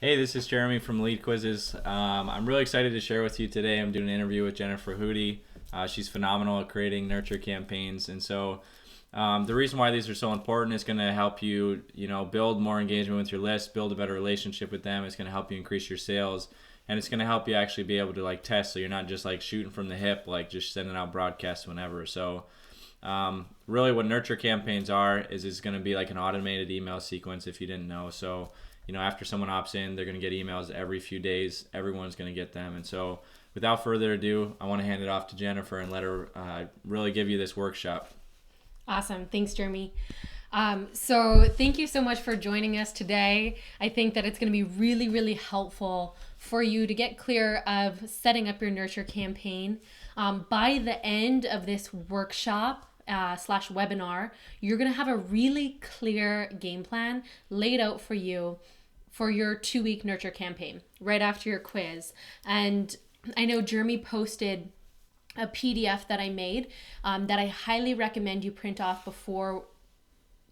Hey, this is Jeremy from LeadQuizzes. I'm really excited to share with you today. I'm doing an interview with Jennifer Hudye. She's phenomenal at creating nurture campaigns, and so the reason why these are so important is going to help you, build more engagement with your list, build a better relationship with them. It's going to help you increase your sales, and it's going to help you actually be able to test, so you're not just shooting from the hip, just sending out broadcasts whenever. So really what nurture campaigns are is it's going to be like an automated email sequence if you didn't know. So after someone opts in, they're going to get emails every few days. Everyone's going to get them. And so without further ado, I want to hand it off to Jennifer and let her really give you this workshop. Awesome. Thanks, Jeremy. So thank you so much for joining us today. I think that it's going to be really, really helpful for you to get clear of setting up your nurture campaign. By the end of this workshop, slash webinar, you're going to have a really clear game plan laid out for you for your 2-week nurture campaign right after your quiz. And I know Jeremy posted a PDF that I made that I highly recommend you print off before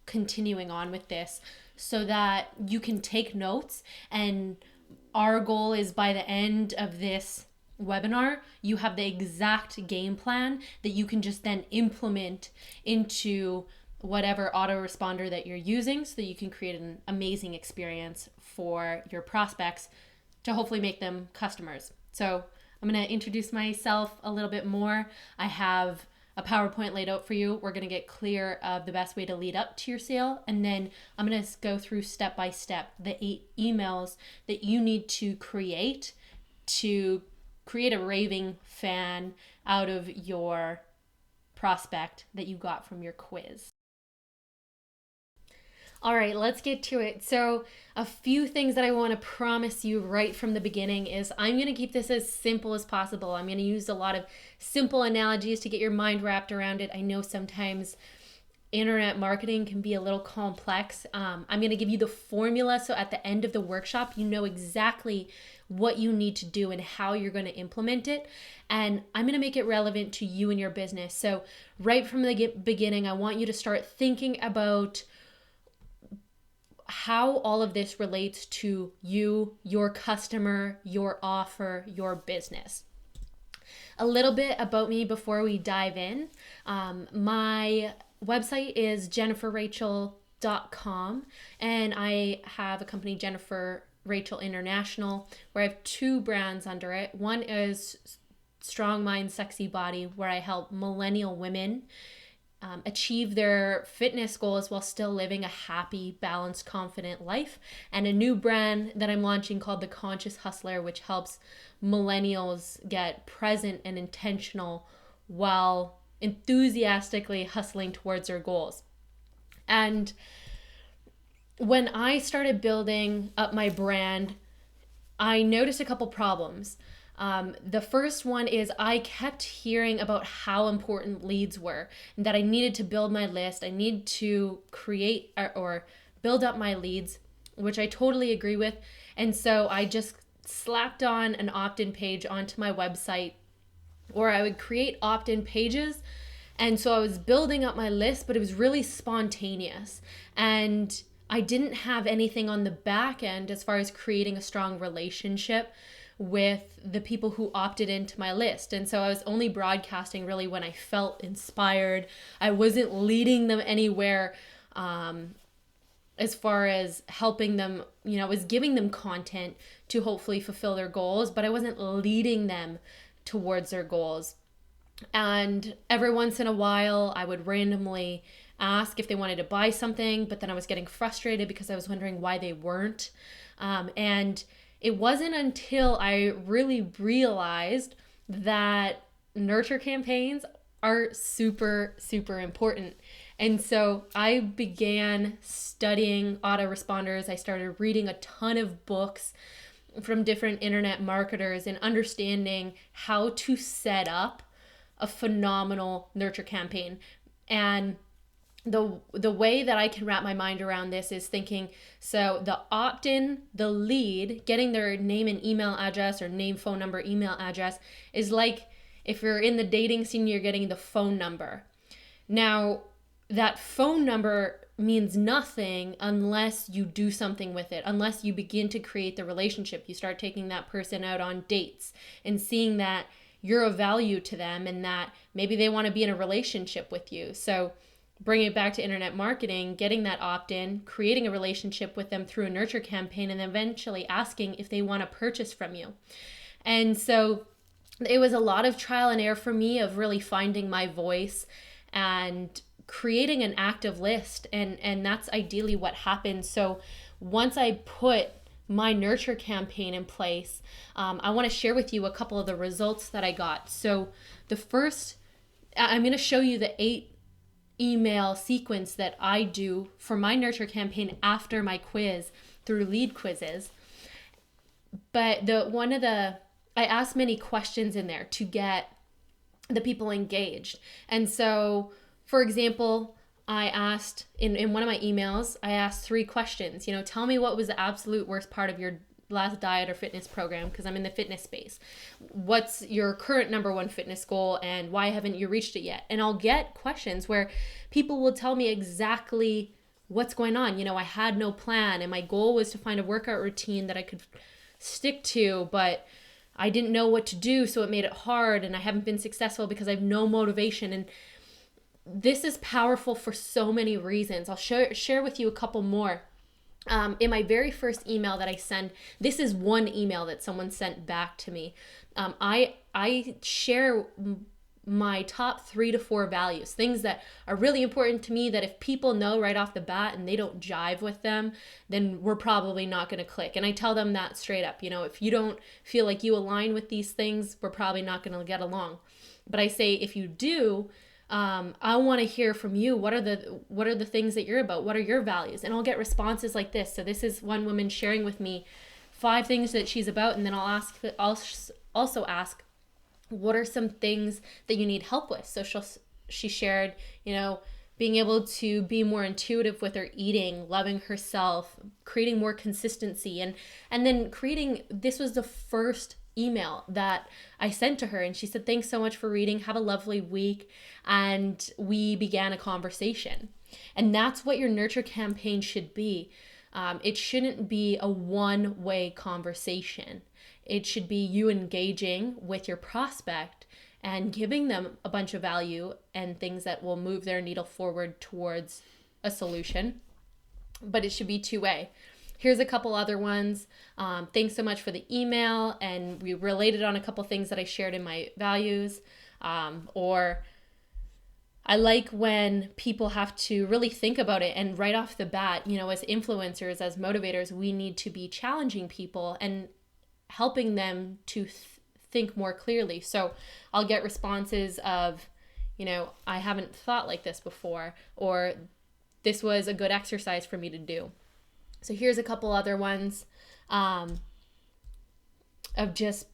continuing on with this so that you can take notes. And our goal is by the end of this webinar, you have the exact game plan that you can just then implement into whatever autoresponder that you're using so that you can create an amazing experience for your prospects to hopefully make them customers. So I'm going to introduce myself a little bit more. I have a PowerPoint laid out for you. We're going to get clear of the best way to lead up to your sale. And then I'm going to go through step by step the 8 emails that you need to create a raving fan out of your prospect that you got from your quiz. All right, let's get to it. So a few things that I want to promise you right from the beginning is I'm going to keep this as simple as possible. I'm going to use a lot of simple analogies to get your mind wrapped around it. I know sometimes internet marketing can be a little complex. I'm going to give you the formula so at the end of the workshop, you know exactly what you need to do and how you're going to implement it. And I'm going to make it relevant to you and your business. So right from the beginning, I want you to start thinking about how all of this relates to you, your customer, your offer, your business. A little bit about me before we dive in. My website is jenniferrachel.com, and I have a company, Jennifer Rachel International, where I have 2 brands under it. One is Strong Mind, Sexy Body, where I help millennial women achieve their fitness goals while still living a happy, balanced, confident life. And a new brand that I'm launching called The Conscious Hustler, which helps millennials get present and intentional while enthusiastically hustling towards their goals. And when I started building up my brand, I noticed a couple problems. The first one is I kept hearing about how important leads were and that I needed to build my list. I need to create or build up my leads, which I totally agree with. And so I just slapped on an opt-in page onto my website, or I would create opt-in pages. And so I was building up my list, but it was really spontaneous. And I didn't have anything on the back end as far as creating a strong relationship with the people who opted into my list. And so I was only broadcasting really when I felt inspired. I wasn't leading them anywhere as far as helping them. I was giving them content to hopefully fulfill their goals, but I wasn't leading them towards their goals. And every once in a while, I would randomly ask if they wanted to buy something, but then I was getting frustrated because I was wondering why they weren't. And it wasn't until I really realized that nurture campaigns are super, super important. And so I began studying autoresponders. I started reading a ton of books from different internet marketers and understanding how to set up a phenomenal nurture campaign. And the way that I can wrap my mind around this is thinking, so the opt-in, the lead, getting their name and email address, or name, phone number, email address, is like if you're in the dating scene, you're getting the phone number. Now, that phone number means nothing unless you do something with it, unless you begin to create the relationship. You start taking that person out on dates and seeing that you're of value to them and that maybe they want to be in a relationship with you. So bringing it back to internet marketing, getting that opt-in, creating a relationship with them through a nurture campaign, and eventually asking if they want to purchase from you. And so it was a lot of trial and error for me of really finding my voice and creating an active list. And that's ideally what happened. So once I put my nurture campaign in place, I want to share with you a couple of the results that I got. So the first, I'm going to show you the 8 email sequence that I do for my nurture campaign after my quiz through LeadQuizzes. But I asked many questions in there to get the people engaged. And so, for example, I asked in one of my emails, I asked 3 questions. Tell me what was the absolute worst part of your last diet or fitness program, because I'm in the fitness space. What's your current number 1 fitness goal and why haven't you reached it yet? And I'll get questions where people will tell me exactly what's going on. I had no plan and my goal was to find a workout routine that I could stick to, but I didn't know what to do, so it made it hard, and I haven't been successful because I have no motivation. And this is powerful for so many reasons. I'll share with you a couple more. In my very first email that I send, this is one email that someone sent back to me. I share my top 3 to 4 values, things that are really important to me that if people know right off the bat and they don't jive with them, then we're probably not going to click. And I tell them that straight up. If you don't feel like you align with these things, we're probably not going to get along. But I say, if you do, I want to hear from you. What are the things that you're about? What are your values? And I'll get responses like this. So this is one woman sharing with me 5 things that she's about, and then I'll also ask, what are some things that you need help with? So she shared, being able to be more intuitive with her eating, loving herself, creating more consistency, and then this was the first email that I sent to her, and she said, thanks so much for reading, have a lovely week. And we began a conversation. And that's what your nurture campaign should be. It shouldn't be a one-way conversation. It should be you engaging with your prospect and giving them a bunch of value and things that will move their needle forward towards a solution. But it should be 2-way. Here's a couple other ones. Thanks so much for the email. And we related on a couple things that I shared in my values. Or I like when people have to really think about it. And right off the bat, as influencers, as motivators, we need to be challenging people and helping them to think more clearly. So I'll get responses of, I haven't thought like this before, or this was a good exercise for me to do. So here's a couple other ones of just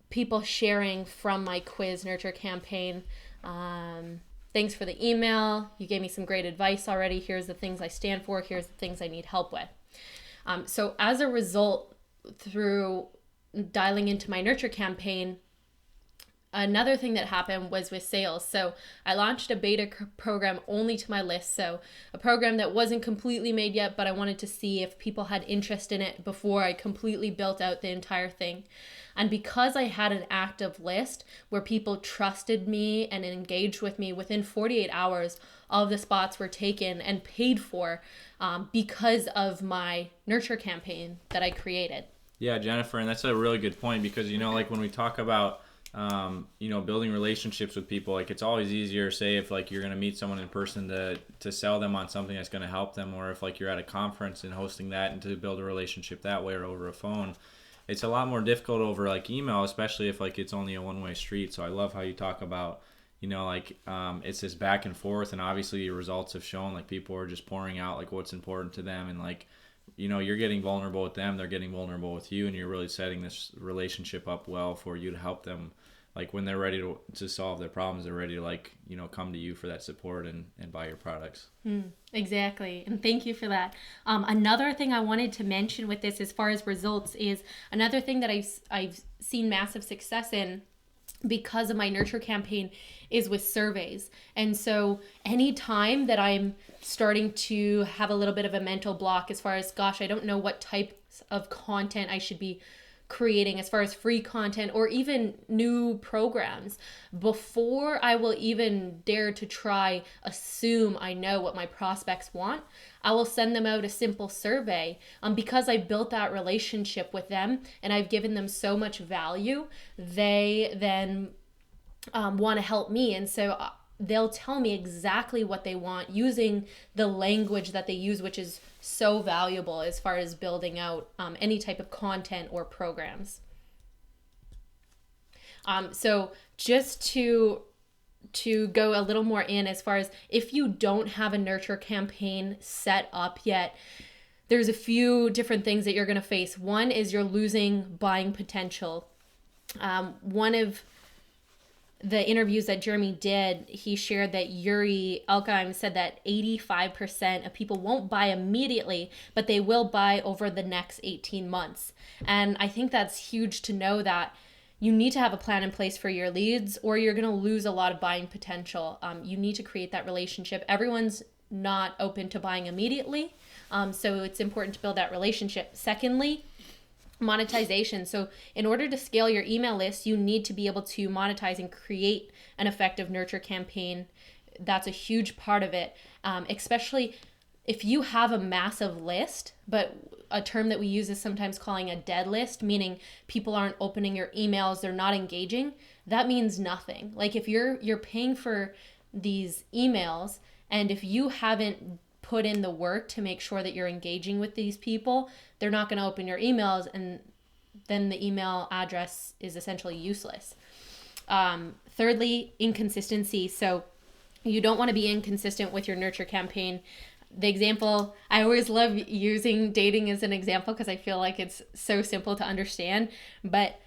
people sharing from my quiz nurture campaign. Thanks for the email. You gave me some great advice already. Here's the things I stand for. Here's the things I need help with. So as a result, through dialing into my nurture campaign, another thing that happened was with sales. So I launched a beta program only to my list. So a program that wasn't completely made yet, but I wanted to see if people had interest in it before I completely built out the entire thing. And because I had an active list where people trusted me and engaged with me, within 48 hours, all of the spots were taken and paid for because of my nurture campaign that I created. Yeah, Jennifer, and that's a really good point because, like when we talk about, building relationships with people, like it's always easier, say, if like you're going to meet someone in person to sell them on something that's going to help them, or if like you're at a conference and hosting that and to build a relationship that way or over a phone. It's a lot more difficult over like email, especially if like it's only a one-way street. So I love how you talk about, it's this back and forth, and obviously your results have shown like people are just pouring out like what's important to them, and like, you're getting vulnerable with them, they're getting vulnerable with you, and you're really setting this relationship up well for you to help them. Like when they're ready to solve their problems, they're ready to come to you for that support and buy your products. Exactly. And thank you for that. Another thing I wanted to mention with this as far as results is another thing that I've seen massive success in because of my nurture campaign is with surveys. And so anytime that I'm starting to have a little bit of a mental block as far as, gosh, I don't know what types of content I should be creating as far as free content or even new programs, before I will even dare to try assume I know what my prospects want, I will send them out a simple survey, because I built that relationship with them and I've given them so much value. They then want to help me, and so they'll tell me exactly what they want using the language that they use, which is so valuable as far as building out any type of content or programs. So just to go a little more in as far as if you don't have a nurture campaign set up yet, there's a few different things that you're going to face. One is you're losing buying potential. One of the interviews that Jeremy did, he shared that Yuri Elkheim said that 85% of people won't buy immediately, but they will buy over the next 18 months. And I think that's huge to know that you need to have a plan in place for your leads, or you're going to lose a lot of buying potential. You need to create that relationship. Everyone's not open to buying immediately. So it's important to build that relationship. Secondly, monetization. So in order to scale your email list, you need to be able to monetize and create an effective nurture campaign. That's a huge part of it, especially if you have a massive list, but a term that we use is sometimes calling a dead list, meaning people aren't opening your emails, they're not engaging. That means nothing. Like if you're paying for these emails, and if you haven't put in the work to make sure that you're engaging with these people, they're not going to open your emails, and then the email address is essentially useless. Thirdly, inconsistency. So you don't want to be inconsistent with your nurture campaign. The example, I always love using dating as an example because I feel like it's so simple to understand. But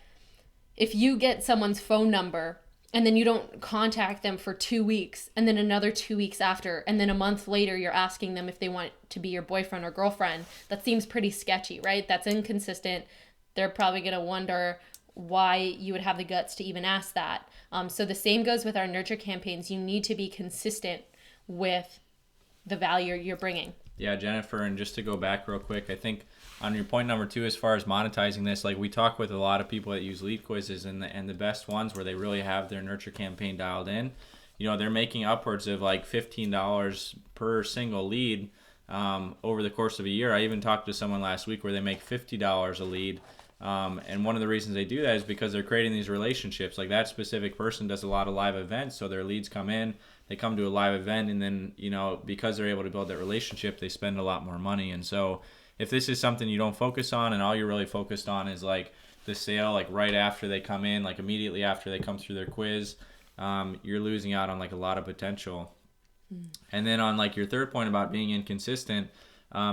if you get someone's phone number and then you don't contact them for 2 weeks, and then another 2 weeks after, and then a month later you're asking them if they want to be your boyfriend or girlfriend, that seems pretty sketchy, right? That's inconsistent. They're probably going to wonder why you would have the guts to even ask that. So the same goes with our nurture campaigns. You need to be consistent with the value you're bringing. Yeah, Jennifer, and just to go back real quick, I think on your point number 2, as far as monetizing this, like we talk with a lot of people that use LeadQuizzes, and the best ones where they really have their nurture campaign dialed in, you know, they're making upwards of like $15 per single lead over the course of a year. I even talked to someone last week where they make $50 a lead. And one of the reasons they do that is because they're creating these relationships. Like that specific person does a lot of live events, so their leads come in, they come to a live event, and then, you know, because they're able to build that relationship, they spend a lot more money. And so if this is something you don't focus on, and all you're really focused on is like the sale, like right after they come in, like immediately after they come through their quiz, you're losing out on like a lot of potential. And then on like your third point about being inconsistent,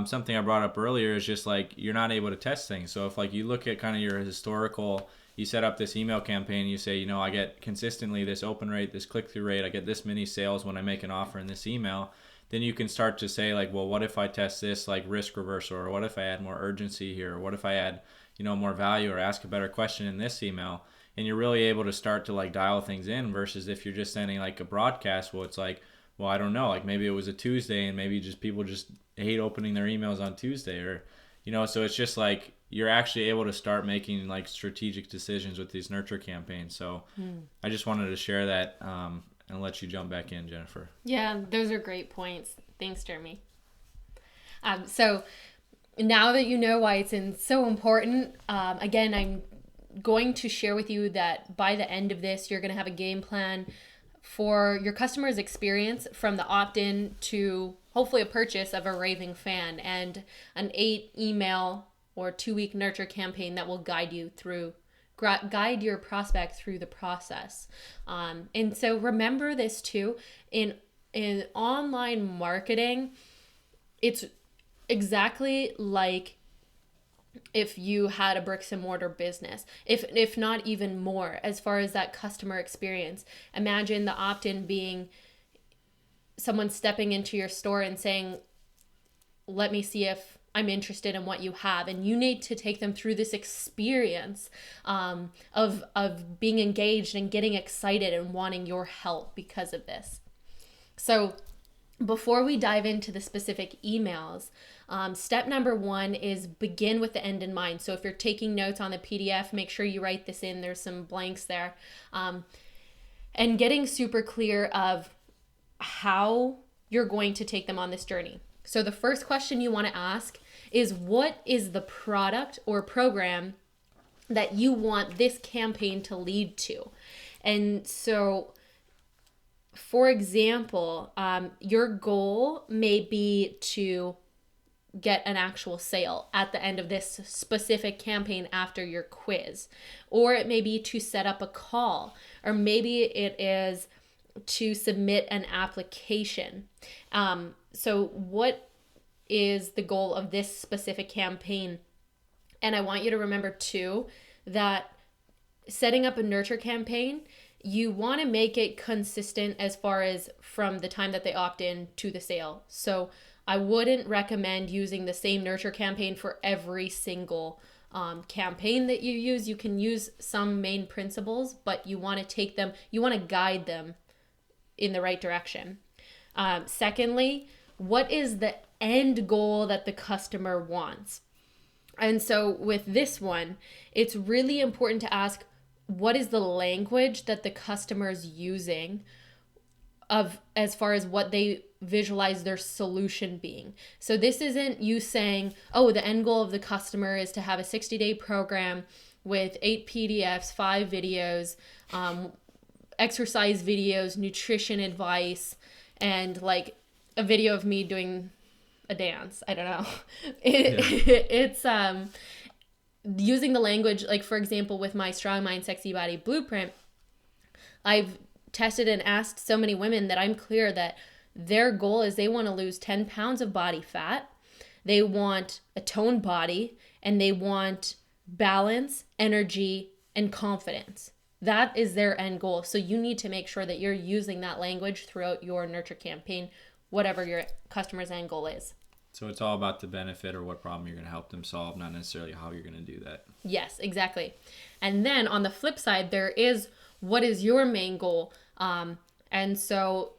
something I brought up earlier is just like you're not able to test things. So if like you look at kind of your historical, you set up this email campaign, you say, you know, I get consistently this open rate, this click-through rate, I get this many sales when I make an offer in this email, then you can start to say like, well, what if I test this like risk reversal, or what if I add more urgency here, or what if I add, you know, more value, or ask a better question in this email? And you're really able to start to like dial things in, versus if you're just sending like a broadcast, well, it's like, well, I don't know, like maybe it was a Tuesday and maybe just people just hate opening their emails on Tuesday, or, you know, so it's just like you're actually able to start making like strategic decisions with these nurture campaigns. So I just wanted to share that and let you jump back in, Jennifer. Yeah, those are great points. Thanks, Jeremy. So now that you know why it's so important, again, I'm going to share with you that by the end of this, you're going to have a game plan for your customer's experience from the opt-in to hopefully a purchase of a Raving fan, and an 8 email or 2-week nurture campaign that will guide your prospect through the process. And so remember this too, in online marketing, it's exactly like if you had a bricks and mortar business, if not even more, as far as that customer experience. Imagine the opt-in being someone stepping into your store and saying, let me see if I'm interested in what you have. And you need to take them through this experience of being engaged and getting excited and wanting your help because of this. So before we dive into the specific emails, step number 1 is begin with the end in mind. So if you're taking notes on the PDF, make sure you write this in. There's some blanks there. And getting super clear of how you're going to take them on this journey. So the first question you want to ask is, what is the product or program that you want this campaign to lead to? And so, for example, your goal may be to get an actual sale at the end of this specific campaign after your quiz, or it may be to set up a call, or maybe it is to submit an application. So what is the goal of this specific campaign? And I want you to remember too that setting up a nurture campaign, you want to make it consistent as far as from the time that they opt in to the sale. So I wouldn't recommend using the same nurture campaign for every single campaign that you use. You can use some main principles, but you want to take them, you want to guide them in the right direction. Secondly, what is the end goal that the customer wants? And so with this one, it's really important to ask, what is the language that the customer is using of as far as what they visualize their solution being? So this isn't you saying, oh, the end goal of the customer is to have a 60-day program with 8 PDFs, 5 videos, exercise videos, nutrition advice, and like a video of me doing a dance. I don't know. It's using the language, like for example, with my Strong Mind, Sexy Body Blueprint, I've tested and asked so many women that I'm clear that their goal is they want to lose 10 pounds of body fat. They want a toned body, and they want balance, energy, and confidence. That is their end goal. So you need to make sure that you're using that language throughout your nurture campaign, whatever your customer's end goal is. So it's all about the benefit or what problem you're going to help them solve, not necessarily how you're going to do that. Yes, exactly. And then on the flip side, there is, what is your main goal? And so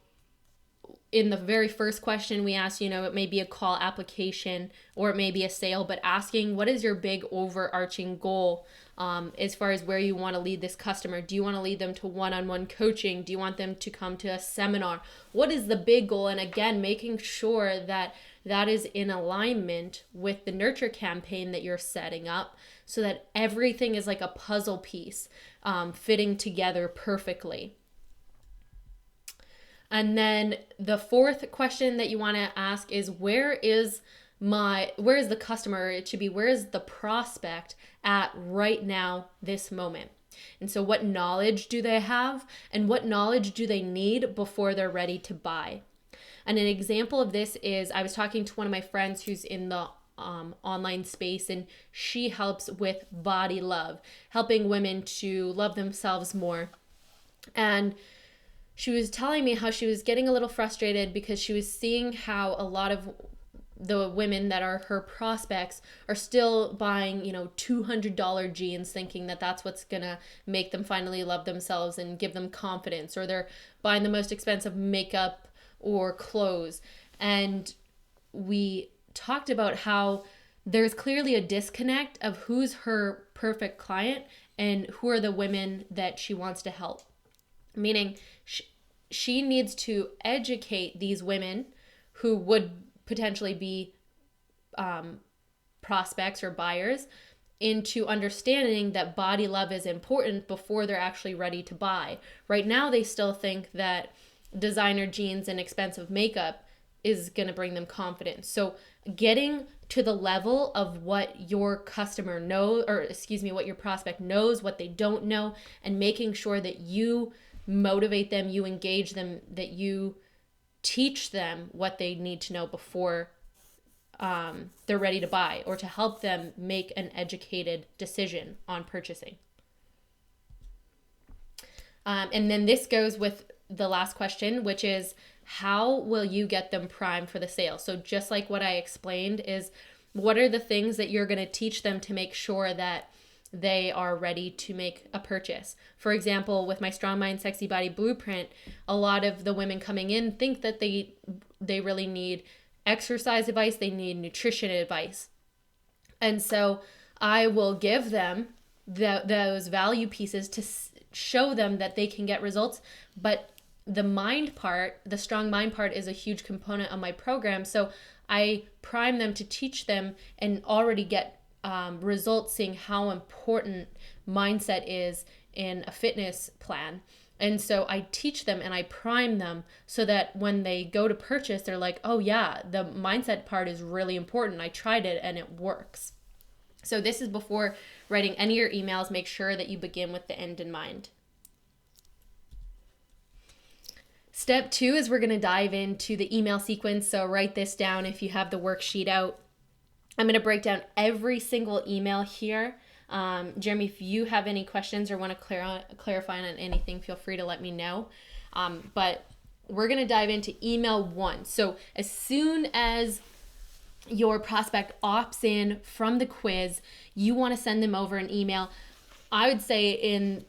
in the very first question we asked, it may be a call application or it may be a sale, but asking, what is your big overarching goal as far as where you want to lead this customer? Do you want to lead them to one-on-one coaching? Do you want them to come to a seminar? What is the big goal? And again, making sure that that is in alignment with the nurture campaign that you're setting up so that everything is like a puzzle piece fitting together perfectly. And then the fourth question that you want to ask is, where is the customer? It should be, where is the prospect at right now, this moment? And so what knowledge do they have, and what knowledge do they need before they're ready to buy? And an example of this is, I was talking to one of my friends who's in the online space, and she helps with body love, helping women to love themselves more. And she was telling me how she was getting a little frustrated because she was seeing how a lot of the women that are her prospects are still buying, $200 jeans, thinking that that's what's gonna make them finally love themselves and give them confidence, or they're buying the most expensive makeup or clothes. And we talked about how there's clearly a disconnect of who's her perfect client and who are the women that she wants to help. Meaning she needs to educate these women who would potentially be prospects or buyers into understanding that body love is important before they're actually ready to buy. Right now, they still think that designer jeans and expensive makeup is going to bring them confidence. So getting to the level of what your customer knows, what your prospect knows, what they don't know, and making sure that you motivate them, you engage them, that you teach them what they need to know before they're ready to buy, or to help them make an educated decision on purchasing. And then this goes with the last question, which is, how will you get them primed for the sale? So just like what I explained is, What are the things that you're going to teach them to make sure that they are ready to make a purchase? For example, with my Strong Mind, Sexy Body Blueprint, a lot of the women coming in think that they really need exercise advice, they need nutrition advice. And so I will give them those value pieces to show them that they can get results. But the mind part, the strong mind part, is a huge component of my program. So I prime them to teach them and already get results, seeing how important mindset is in a fitness plan. And so I teach them and I prime them so that when they go to purchase, they're like, oh yeah, the mindset part is really important. I tried it and it works. So this is before writing any of your emails. Make sure that you begin with the end in mind. Step 2 is we're going to dive into the email sequence. So write this down if you have the worksheet out. I'm going to break down every single email here. Jeremy, if you have any questions or want to clarify on anything, feel free to let me know. But we're going to dive into email 1. So as soon as your prospect opts in from the quiz, you want to send them over an email. I would say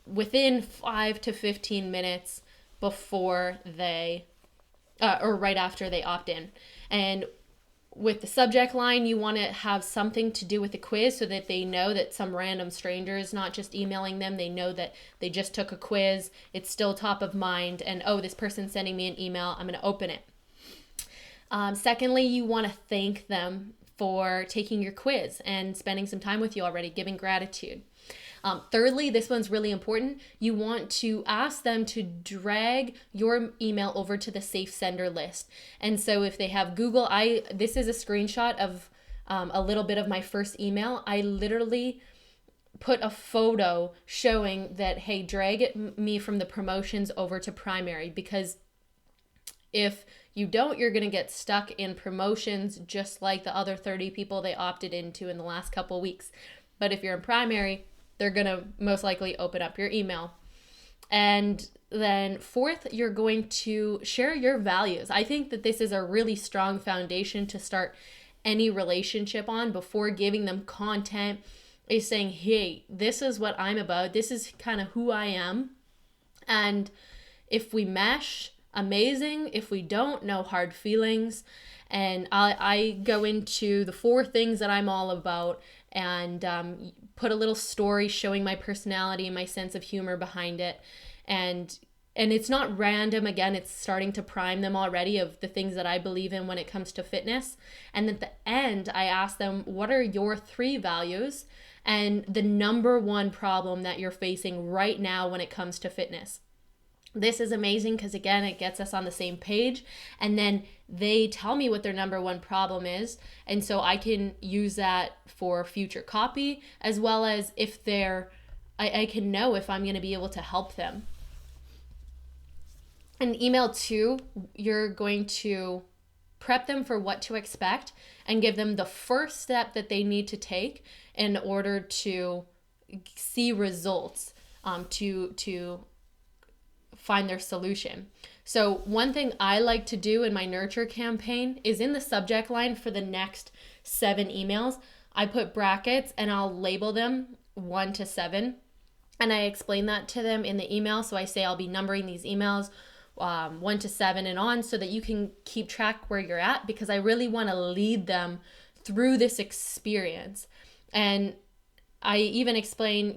within 5 to 15 minutes before they, or right after they opt in. And with the subject line, you want to have something to do with the quiz so that they know that some random stranger is not just emailing them. They know that they just took a quiz. It's still top of mind. And, oh, this person's sending me an email. I'm going to open it. Secondly, you want to thank them for taking your quiz and spending some time with you already, giving gratitude. Thirdly, this one's really important. You want to ask them to drag your email over to the safe sender list. And so if they have Google, this is a screenshot of a little bit of my first email. I literally put a photo showing that, hey, drag me from the promotions over to primary, because if you don't, you're going to get stuck in promotions just like the other 30 people they opted into in the last couple weeks. But if you're in primary, they're going to most likely open up your email. And then fourth, you're going to share your values. I think that this is a really strong foundation to start any relationship on before giving them content, is saying, hey, this is what I'm about. This is kind of who I am. And if we mesh, amazing. If we don't, no hard feelings. And I go into the 4 things that I'm all about, and put a little story showing my personality and my sense of humor behind it. And it's not random. Again, it's starting to prime them already of the things that I believe in when it comes to fitness. And at the end, I ask them, what are your 3 values and the number 1 problem that you're facing right now when it comes to fitness? This is amazing because, again, it gets us on the same page, and then they tell me what their number 1 problem is. And so I can use that for future copy, as well as if I can know if I'm going to be able to help them. In email 2, you're going to prep them for what to expect and give them the first step that they need to take in order to see results, to find their solution. So one thing I like to do in my nurture campaign is in the subject line for the next 7 emails, I put brackets and I'll label them 1 to 7. And I explain that to them in the email. So I say I'll be numbering these emails 1 to 7 and on, so that you can keep track where you're at, because I really want to lead them through this experience. And I even explain,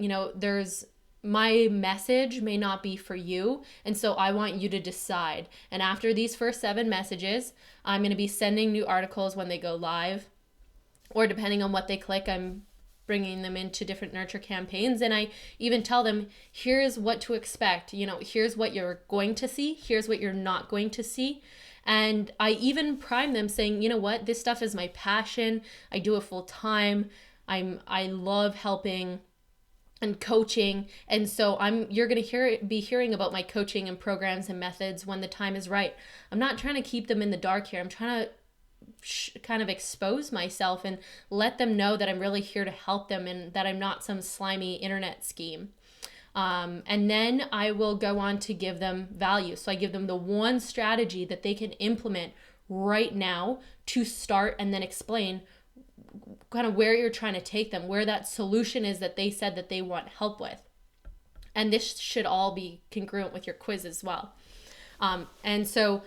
my message may not be for you, and so I want you to decide. And after these first 7 messages, I'm going to be sending new articles when they go live, or depending on what they click, I'm bringing them into different nurture campaigns. And I even tell them, here's what to expect. Here's what you're going to see. Here's what you're not going to see. And I even prime them saying, you know what, this stuff is my passion. I do it full time. I love helping and coaching, and so you're going to be hearing about my coaching and programs and methods when the time is right. I'm not trying to keep them in the dark here. I'm trying to kind of expose myself and let them know that I'm really here to help them, and that I'm not some slimy internet scheme. And then I will go on to give them value. So I give them the 1 strategy that they can implement right now to start and then explain kind of where you're trying to take them, where that solution is that they said that they want help with. And this should all be congruent with your quiz as well. And so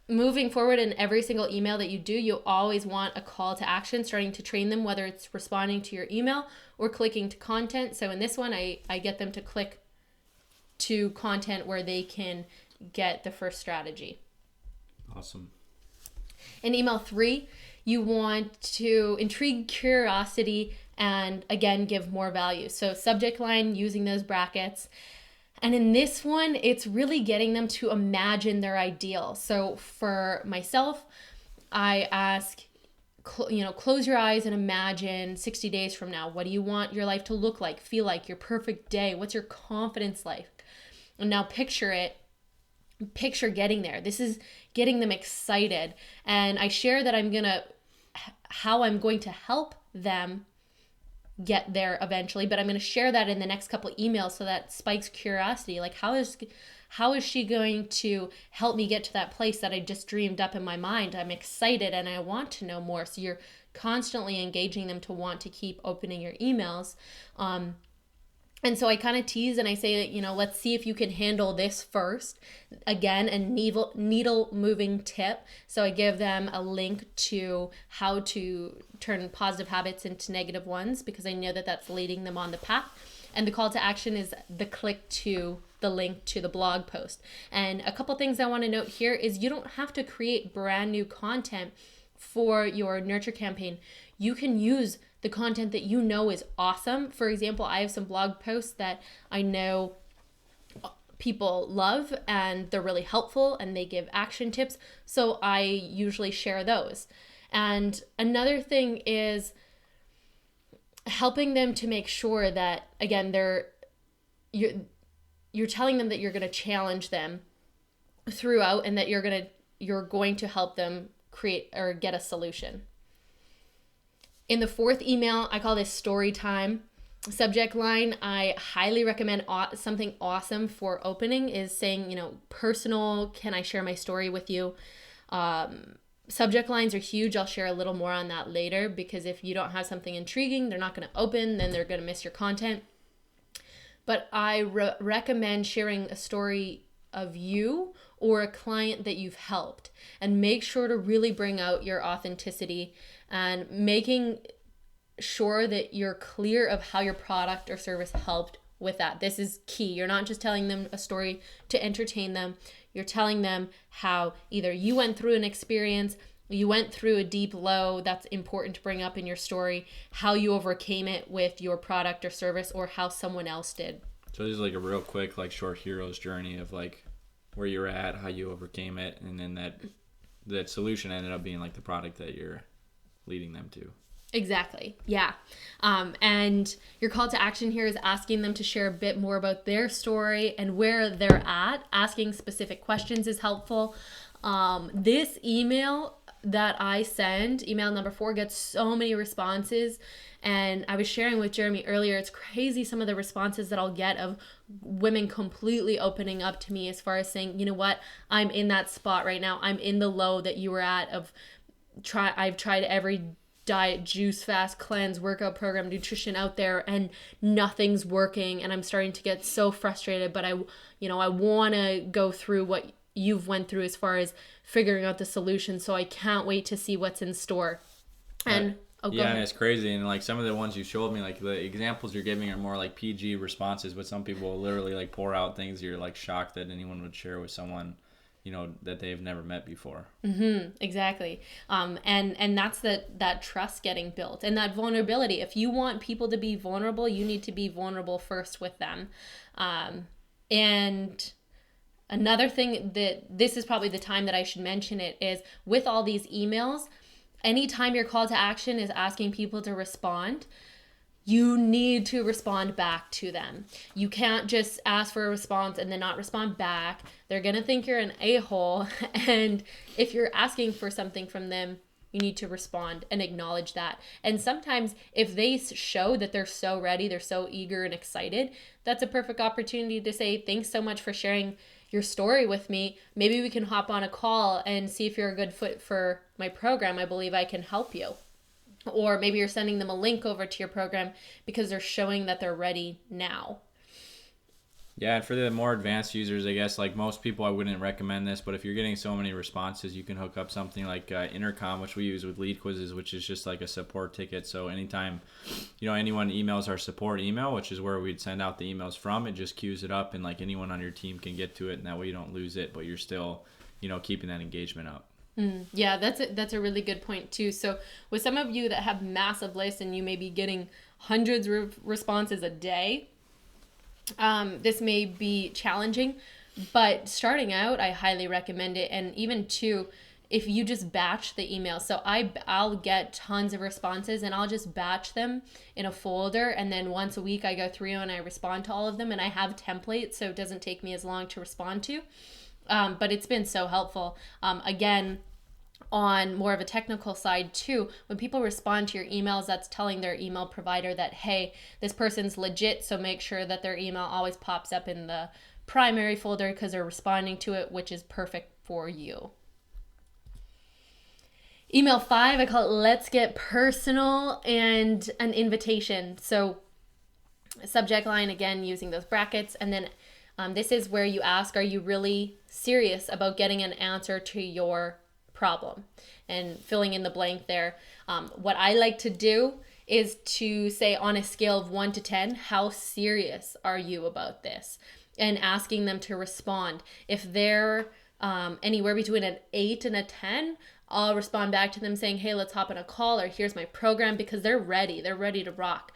moving forward, in every single email that you do, you always want a call to action, starting to train them, whether it's responding to your email or clicking to content. So in this one, I get them to click to content where they can get the first strategy. Awesome. In email 3, you want to intrigue curiosity and again give more value. So subject line, using those brackets. And in this one, it's really getting them to imagine their ideal. So for myself, I ask, close your eyes and imagine 60 days from now. What do you want your life to look like, feel like, your perfect day? What's your confidence like? And now picture it. Picture getting there. This is getting them excited. And I share that how I'm going to help them get there eventually, but I'm going to share that in the next couple of emails so that spikes curiosity. Like, how is she going to help me get to that place that I just dreamed up in my mind? I'm excited and I want to know more. So you're constantly engaging them to want to keep opening your emails. And so I kind of tease and I say, let's see if you can handle this first. Again, a needle moving tip. So I give them a link to how to turn positive habits into negative ones, because I know that that's leading them on the path. And the call to action is the click to the link to the blog post. And a couple things I want to note here is you don't have to create brand new content for your nurture campaign. You can use the content that you know is awesome. For example, I have some blog posts that I know people love and they're really helpful and they give action tips. So I usually share those. And another thing is helping them to make sure that, again, you're telling them that you're going to challenge them throughout and that you're going to help them create or get a solution. In the 4th email, I call this story time. Subject line, I highly recommend something awesome for opening is saying, personal, can I share my story with you? Subject lines are huge. I'll share a little more on that later, because if you don't have something intriguing, they're not going to open, then they're going to miss your content. But I recommend sharing a story of you or a client that you've helped, and make sure to really bring out your authenticity and making sure that you're clear of how your product or service helped with that. This is key. You're not just telling them a story to entertain them. You're telling them how either you went through an experience, you went through a deep low that's important to bring up in your story, how you overcame it with your product or service, or how someone else did. So this is like a real quick, short hero's journey of where you're at, how you overcame it, and then that solution ended up being the product that you're leading them to. Exactly. Yeah. And your call to action here is asking them to share a bit more about their story and where they're at. Asking specific questions is helpful. This email that I send, email number 4, gets so many responses. And I was sharing with Jeremy earlier, it's crazy some of the responses that I'll get of women completely opening up to me as far as saying, you know what, I'm in that spot right now. I'm in the low that you were at I've tried every diet, juice, fast, cleanse, workout program, nutrition out there, and nothing's working. And I'm starting to get so frustrated, but I want to go through what you've went through as far as figuring out the solution. So I can't wait to see what's in store. And and it's crazy. And some of the ones you showed me, the examples you're giving are more PG responses, but some people will literally pour out things you're shocked that anyone would share with someone that they've never met before. Mm-hmm, exactly. And that's that trust getting built and that vulnerability. If you want people to be vulnerable, you need to be vulnerable first with them. And another thing that this is probably the time that I should mention it is with all these emails, anytime your call to action is asking people to respond, you need to respond back to them. You can't just ask for a response and then not respond back. They're going to think you're an a-hole. And if you're asking for something from them, you need to respond and acknowledge that. And sometimes if they show that they're so ready, they're so eager and excited, that's a perfect opportunity to say, thanks so much for sharing your story with me, maybe we can hop on a call and see if you're a good fit for my program. I believe I can help you. Or maybe you're sending them a link over to your program because they're showing that they're ready now. Yeah, and for the more advanced users, I guess, like most people, I wouldn't recommend this, but if you're getting so many responses, you can hook up something like Intercom, which we use with LeadQuizzes, which is just like a support ticket. So anytime, anyone emails our support email, which is where we'd send out the emails from, it just queues it up, and like anyone on your team can get to it, and that way you don't lose it, but you're still, keeping that engagement up. Yeah, that's a really good point too. So with some of you that have massive lists and you may be getting hundreds of responses a day, this may be challenging, but starting out, I highly recommend it. And even too, if you just batch the emails, so I'll get tons of responses and I'll just batch them in a folder, and then once a week I go through and I respond to all of them, and I have templates, so it doesn't take me as long to respond to. But it's been so helpful. Again, on more of a technical side too, when people respond to your emails, that's telling their email provider that, hey, this person's legit, so make sure that their email always pops up in the primary folder because they're responding to it, which is perfect for you. Email 5, I call it let's get personal, and an invitation. So subject line, again, using those brackets, and then this is where you ask, are you really serious about getting an answer to your problem, and filling in the blank there. What I like to do is to say, on a scale of 1 to 10, how serious are you about this? And asking them to respond. If they're anywhere between an 8 and a 10, I'll respond back to them saying, hey, let's hop on a call, or here's my program, because they're ready to rock.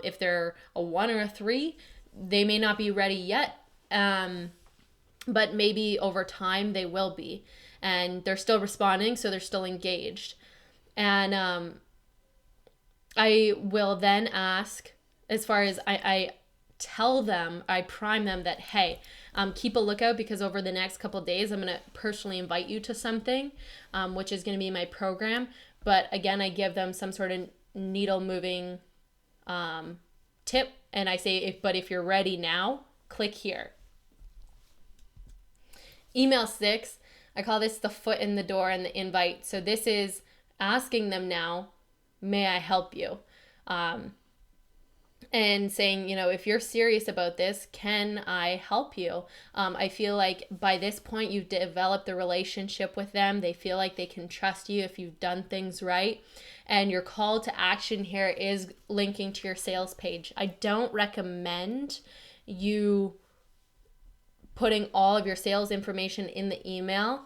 If they're a 1 or a 3, they may not be ready yet, but maybe over time they will be. And they're still responding, so they're still engaged. And I will then ask, as far as I tell them, I prime them that, hey, keep a lookout, because over the next couple of days, I'm going to personally invite you to something, which is going to be my program. But again, I give them some sort of needle moving tip. And I say, if you're ready now, click here. Email 6. I call this the foot in the door and the invite. So this is asking them now, may I help you? And saying, if you're serious about this, can I help you? I feel like by this point, you've developed the relationship with them. They feel like they can trust you if you've done things right. And your call to action here is linking to your sales page. I don't recommend you putting all of your sales information in the email.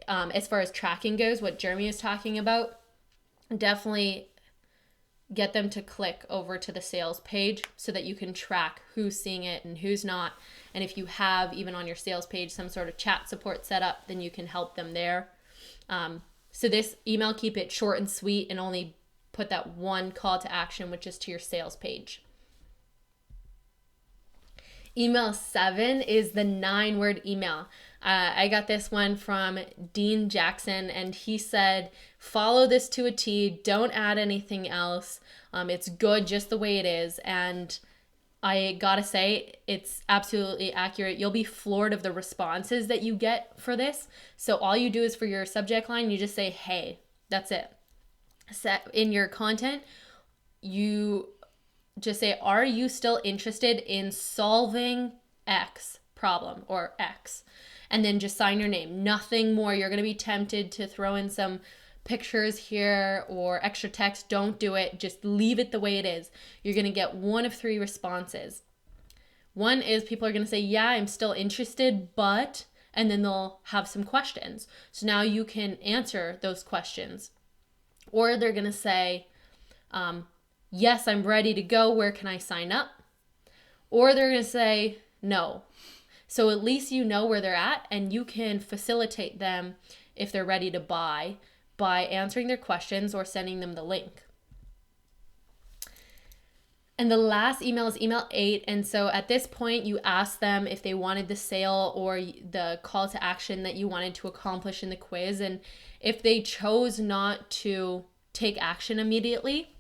As far as tracking goes, what Jeremy is talking about, definitely get them to click over to the sales page so that you can track who's seeing it and who's not. And if you have, even on your sales page, some sort of chat support set up, then you can help them there. So this email, keep it short and sweet, and only put that one call to action, which is to your sales page. Email 7 is the 9-word email. I got this one from Dean Jackson, and he said, follow this to a T. Don't add anything else. It's good just the way it is. And I gotta say, it's absolutely accurate. You'll be floored of the responses that you get for this. So all you do is, for your subject line, you just say, hey, that's it. Set in your content, you just say, are you still interested in solving X problem or X? And then just sign your name. Nothing more. You're going to be tempted to throw in some pictures here or extra text. Don't do it. Just leave it the way it is. You're going to get one of 3 responses. One is people are going to say, yeah, I'm still interested, but, and then they'll have some questions. So now you can answer those questions. Or they're going to say, yes, I'm ready to go. Where can I sign up? Or they're going to say no. So at least you know where they're at, and you can facilitate them if they're ready to buy by answering their questions or sending them the link. And the last email is email 8. And so at this point, you ask them if they wanted the sale or the call to action that you wanted to accomplish in the quiz. And if they chose not to take action immediately,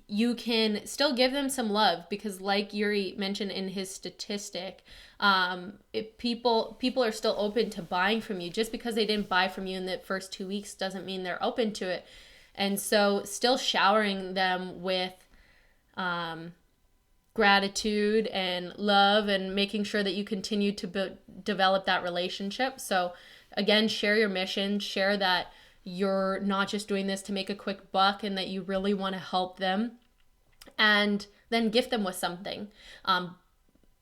you can still give them some love, because like Yuri mentioned in his statistic, if people are still open to buying from you. Just because they didn't buy from you in the first 2 weeks doesn't mean they're open to it. And so still showering them with gratitude and love, and making sure that you continue to develop that relationship. So again, share your mission, share that you're not just doing this to make a quick buck, and that you really want to help them, and then gift them with something.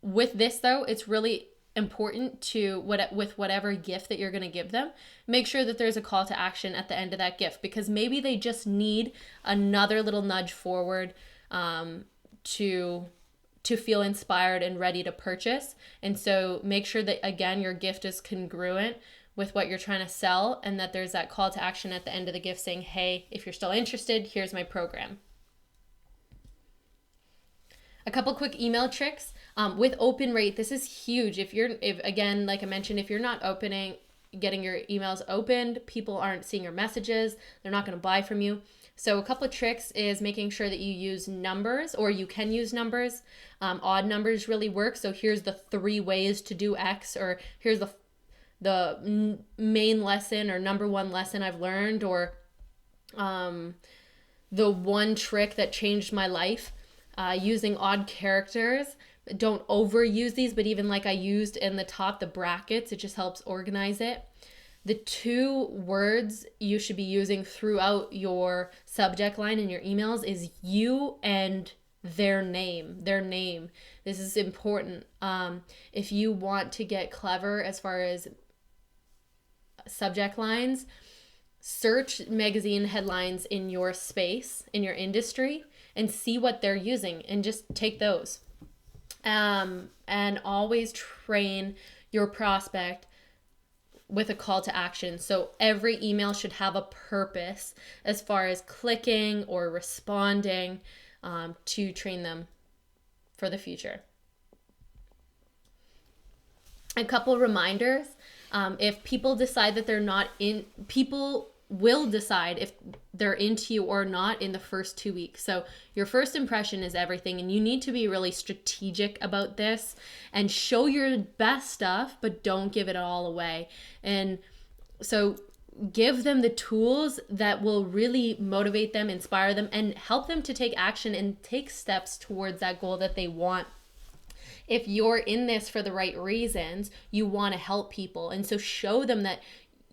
With this though, it's really important to, with whatever gift that you're going to give them, make sure that there's a call to action at the end of that gift, because maybe they just need another little nudge forward to feel inspired and ready to purchase. And so make sure that, again, your gift is congruent with what you're trying to sell, and that there's that call to action at the end of the gift saying, hey, if you're still interested, here's my program. A couple quick email tricks. With open rate, this is huge. If again, like I mentioned, if you're not getting your emails opened, people aren't seeing your messages, they're not going to buy from you. So a couple of tricks is making sure that you use numbers, or you can use numbers. Odd numbers really work. So here's the 3 ways to do X, or here's the main lesson, or number 1 lesson I've learned, or the one trick that changed my life. Using odd characters. Don't overuse these, but even like I used in the top, the brackets, it just helps organize it. The 2 words you should be using throughout your subject line in your emails is you and their name. This is important. If you want to get clever as far as subject lines, search magazine headlines in your space, in your industry, and see what they're using, and just take those. And always train your prospect with a call to action. So every email should have a purpose as far as clicking or responding, to train them for the future. A couple reminders. If people decide that they're not in, people will decide if they're into you or not in the first 2 weeks. So your first impression is everything, and you need to be really strategic about this and show your best stuff, but don't give it all away. And so give them the tools that will really motivate them, inspire them, and help them to take action and take steps towards that goal that they want. If you're in this for the right reasons, you want to help people. And so show them that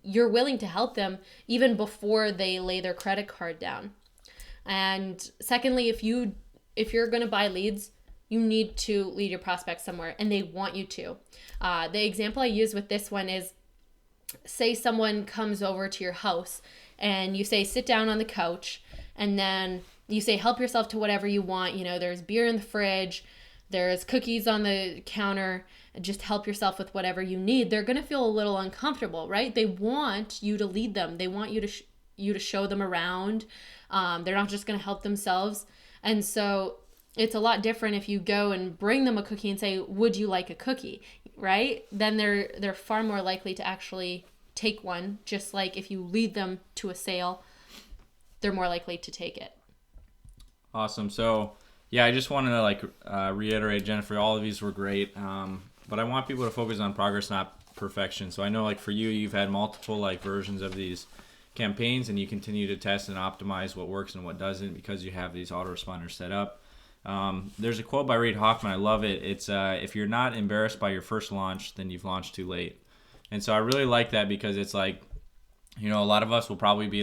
you're willing to help them even before they lay their credit card down. And secondly, if you're going to buy leads, you need to lead your prospects somewhere, and they want you to. The example I use with this one is, say someone comes over to your house and you say, sit down on the couch, and then you say, help yourself to whatever you want. There's beer in the fridge, there's cookies on the counter, just help yourself with whatever you need. They're going to feel a little uncomfortable, right? They want you to lead them. They want you to show them around. They're not just going to help themselves. And so it's a lot different if you go and bring them a cookie and say, would you like a cookie, right? Then they're far more likely to actually take one. Just like if you lead them to a sale, they're more likely to take it. Awesome. So yeah, I just wanted to reiterate, Jennifer, all of these were great. But I want people to focus on progress, not perfection. So I know for you, you've had multiple versions of these campaigns, and you continue to test and optimize what works and what doesn't because you have these autoresponders set up. There's a quote by Reid Hoffman. I love it. It's if you're not embarrassed by your first launch, then you've launched too late. And so I really like that because it's a lot of us will probably be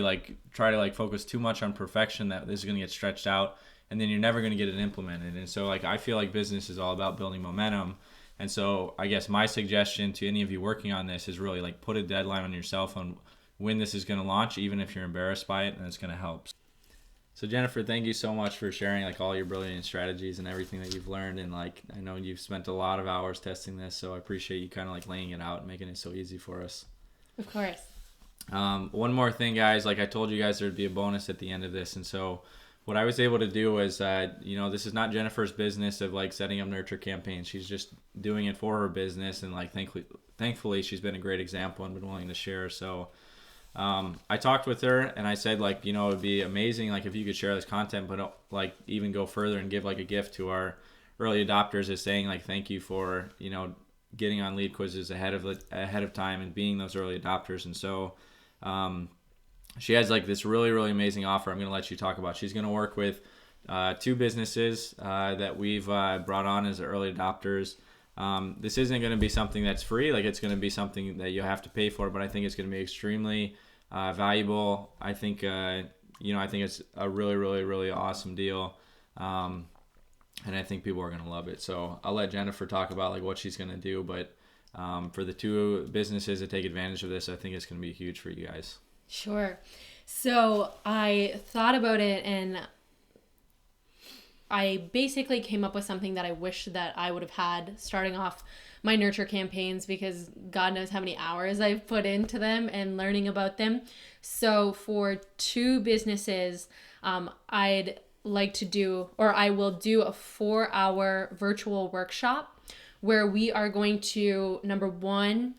try to focus too much on perfection, that this is going to get stretched out, and then you're never going to get it implemented. And so I feel like business is all about building momentum. And so I guess my suggestion to any of you working on this is really put a deadline on yourself on when this is going to launch, even if you're embarrassed by it, and it's going to help. So Jennifer, thank you so much for sharing all your brilliant strategies and everything that you've learned. And I know you've spent a lot of hours testing this, so I appreciate you kind of laying it out and making it so easy for us. Of course. One more thing, guys. I told you guys there'd be a bonus at the end of this, and so what I was able to do was, this is not Jennifer's business of setting up nurture campaigns. She's just doing it for her business, and thankfully she's been a great example and been willing to share. So I talked with her and I said, like, you know, it would be amazing, like, if you could share this content, but like even go further and give like a gift to our early adopters, is saying like thank you for, you know, getting on LeadQuizzes ahead of time and being those early adopters. And so she has like this really, really amazing offer I'm going to let you talk about. She's going to work with 2 businesses that we've brought on as early adopters. This isn't going to be something that's free. Like, it's going to be something that you have to pay for, but I think it's going to be extremely valuable. I think, you know, I think it's a really, really, really awesome deal. And I think people are going to love it. So I'll let Jennifer talk about like what she's going to do. But for the 2 businesses that take advantage of this, I think it's going to be huge for you guys. Sure. So I thought about it, and I basically came up with something that I wish that I would have had starting off my nurture campaigns, because God knows how many hours I've put into them and learning about them. So for 2 businesses, I'd like to do, or I will do, a 4-hour virtual workshop where we are going to, number 1,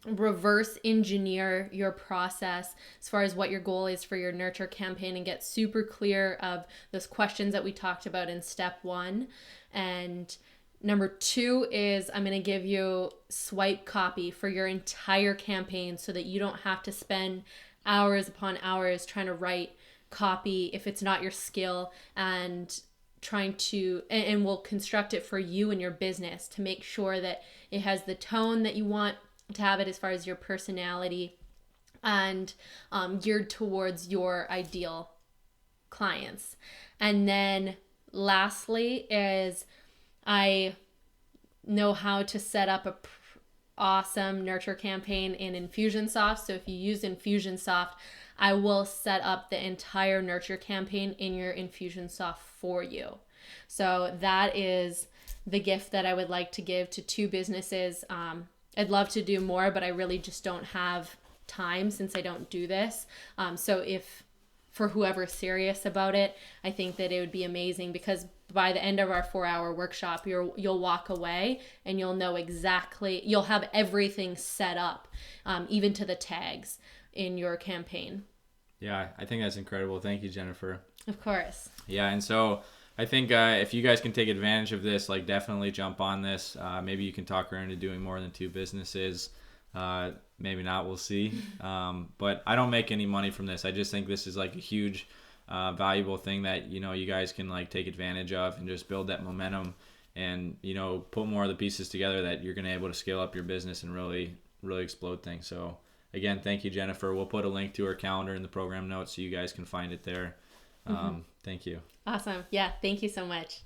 reverse engineer your process as far as what your goal is for your nurture campaign and get super clear of those questions that we talked about in step 1. And number 2 is I'm going to give you swipe copy for your entire campaign so that you don't have to spend hours upon hours trying to write copy if it's not your skill, and trying to, and we'll construct it for you and your business to make sure that it has the tone that you want to have it as far as your personality, and geared towards your ideal clients. And then lastly is I know how to set up a awesome nurture campaign in Infusionsoft. So if you use Infusionsoft, I will set up the entire nurture campaign in your Infusionsoft for you. So that is the gift that I would like to give to 2 businesses. I'd love to do more, but I really just don't have time since I don't do this. So if for whoever's serious about it, I think that it would be amazing, because by the end of our 4-hour workshop, you'll walk away and you'll know exactly, you'll have everything set up, even to the tags in your campaign. Yeah, I think that's incredible. Thank you, Jennifer. Of course. Yeah, and so I think if you guys can take advantage of this, like, definitely jump on this. Maybe you can talk her into doing more than 2 businesses. Maybe not, we'll see. But I don't make any money from this. I just think this is like a huge valuable thing that, you know, you guys can like take advantage of and just build that momentum and, you know, put more of the pieces together that you're going to be able to scale up your business and really, really explode things. So again, thank you, Jennifer. We'll put a link to her calendar in the program notes so you guys can find it there. Thank you. Awesome. Yeah. Thank you so much.